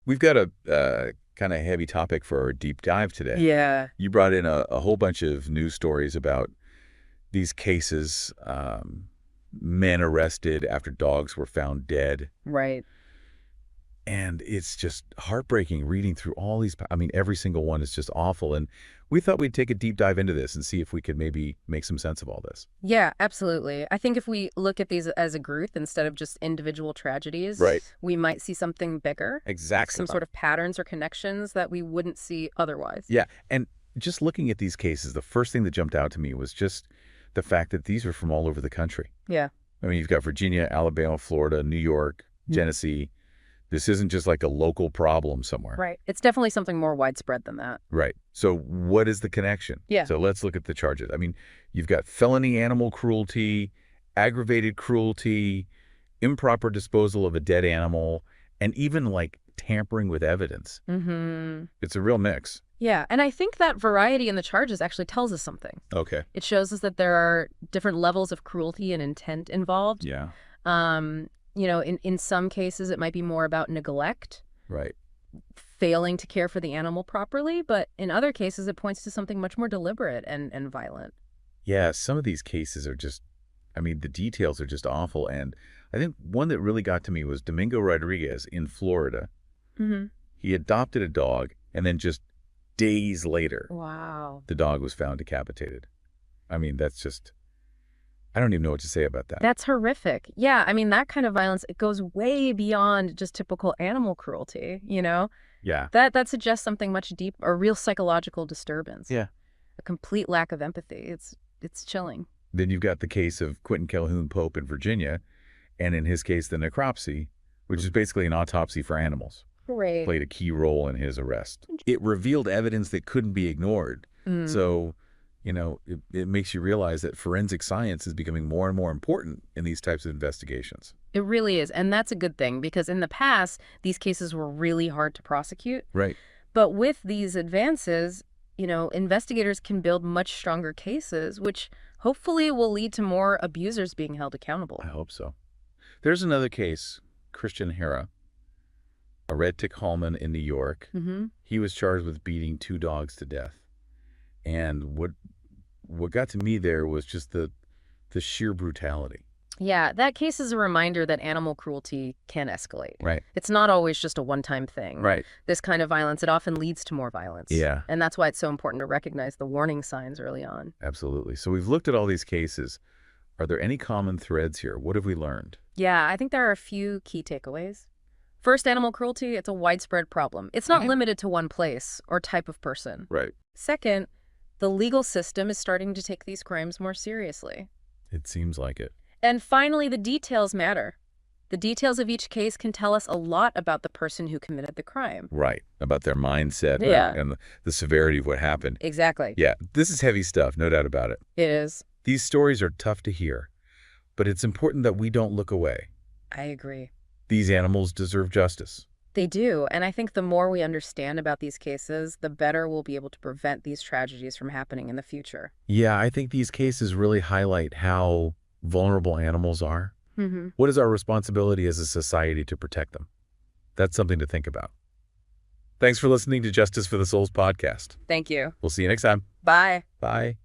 We've got a kind of heavy topic for our deep dive today. Yeah, You brought in a whole bunch of news stories about these cases, men arrested after dogs were found dead. right. And it's just heartbreaking reading through all these. I mean, every single one is just awful. And we thought we'd take a deep dive into this and see if we could maybe make some sense of all this. Yeah, absolutely. I think if we look at these as a group instead of just individual tragedies, Right. we might see something bigger, Exactly. some sort of patterns or connections that we wouldn't see otherwise. Yeah. And just looking at these cases, the first thing that jumped out to me was just the fact that these are from all over the country. Yeah. I mean, you've got Virginia, Alabama, Florida, New York, Tennessee. This isn't just like a local problem somewhere. Right. It's definitely something more widespread than that. Right. So what is the connection? Yeah. So let's look at the charges. I mean, you've got felony animal cruelty, aggravated cruelty, improper disposal of a dead animal, and even like tampering with evidence. Mm-hmm. It's a real mix. Yeah, and I think that variety in the charges actually tells us something. Okay. It shows us that there are different levels of cruelty and intent involved. Yeah. In some cases, it might be more about neglect, Right. failing to care for the animal properly, but in other cases, it points to something much more deliberate and violent. Yeah, some of these cases are just, I mean, the details are just awful. And I think one that really got to me was Domingo Rodriguez in Florida. Mm-hmm. He adopted a dog, and then just days later, Wow. the dog was found decapitated. I mean, that's just, I don't even know what to say about that. That's horrific. Yeah, I mean, that kind of violence, it goes way beyond just typical animal cruelty, you know? Yeah. That suggests something much deeper, a real psychological disturbance. Yeah. A complete lack of empathy. It's chilling. Then you've got the case of Quentin Calhoun Pope in Virginia, and in his case, the necropsy, which is basically an autopsy for animals, Great. played a key role in his arrest. It revealed evidence that couldn't be ignored. So, it makes you realize that forensic science is becoming more and more important in these types of investigations. It really is. And that's a good thing because in the past, these cases were really hard to prosecute. Right. But with these advances, investigators can build much stronger cases, which hopefully will lead to more abusers being held accountable. I hope so. There's another case, Christian Hera, a red tick Hallman in New York. Mm-hmm. He was charged with beating 2 dogs to death. And what got to me there was just the sheer brutality. Yeah, that case is a reminder that animal cruelty can escalate. Right. It's not always just a one-time thing. Right. This kind of violence, it often leads to more violence. Yeah. And that's why it's so important to recognize the warning signs early on. Absolutely. So we've looked at all these cases. Are there any common threads here? What have we learned? Yeah, I think there are a few key takeaways. First, animal cruelty, it's a widespread problem. It's not limited to one place or type of person. Right. Second, the legal system is starting to take these crimes more seriously. It seems like it. And finally, the details matter. The details of each case can tell us a lot about the person who committed the crime. Right. About their mindset Yeah. and the severity of what happened. Exactly. Yeah, this is heavy stuff, no doubt about it. It is. These stories are tough to hear, but it's important that we don't look away. I agree. These animals deserve justice. They do, and I think the more we understand about these cases, the better we'll be able to prevent these tragedies from happening in the future. Yeah, I think these cases really highlight how vulnerable animals are. Mm-hmm. What is our responsibility as a society to protect them? That's something to think about. Thanks for listening to Justice for the Souls podcast. Thank you. We'll see you next time. Bye. Bye.